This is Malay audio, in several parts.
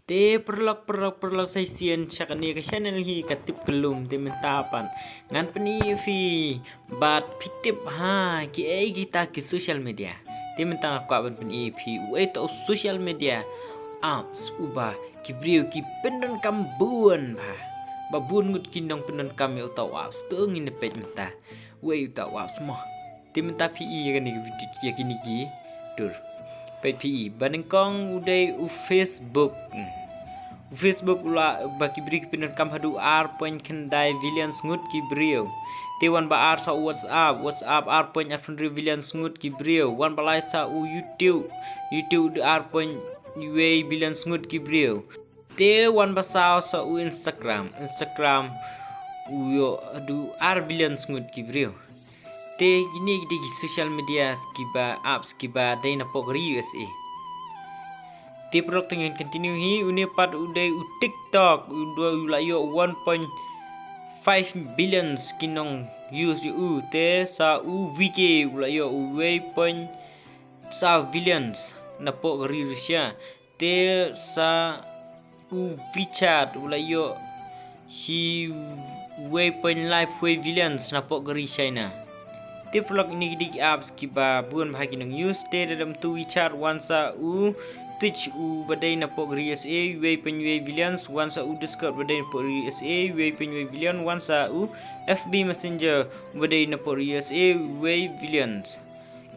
Te perlok saya sian syakani ke channel hi katip kelum te mentapan ngan peni fi bat pitip ki kita ki social media te mentang aku ban peni fi to social media apps ubah ki briew ki pendon kambuan babun ngut kindong pendon kami utau apps tu ngin page menta utau apps moh te menta fi kan ni video kini ki dur page fi banengkong udai Facebook ula baki beri pindan kam hadu point kendai villian ngut ki briew tewan ba sa WhatsApp point villian ngut ki briew wan balai sa YouTube point villian ngut ki briew te wan ba sa Instagram yo adu villian ngut ki briew te gini di social media skiba apps skiba dai na pok USA ti produk dengan continue hi uni pat udai TikTok udai ulayo 1.5 billion skinong use te sa VK ulayo billions na po Russia te sa WeChat ulayo si billions na po China te produk ini di apps kiba buan bahagi ng use te dalam tu WeChat wansa Twitch badai na po USA billions wansa Discord badai na po USA billion wansa FB Messenger badai na po USA billions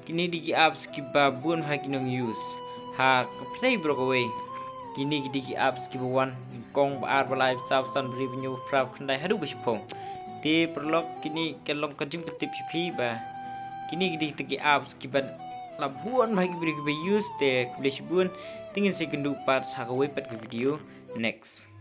kini di apps kiba buan haki ng use ha kapsay bro away kini di apps kiba wan kong baar balai sausan revenue frap kandai hadu besipong ti perlok kini kelong kajim ketip sipi ba kini di apps kiba labuan bagi beri use te kuliah bun tingin saya kendu part sakawai pat ke video next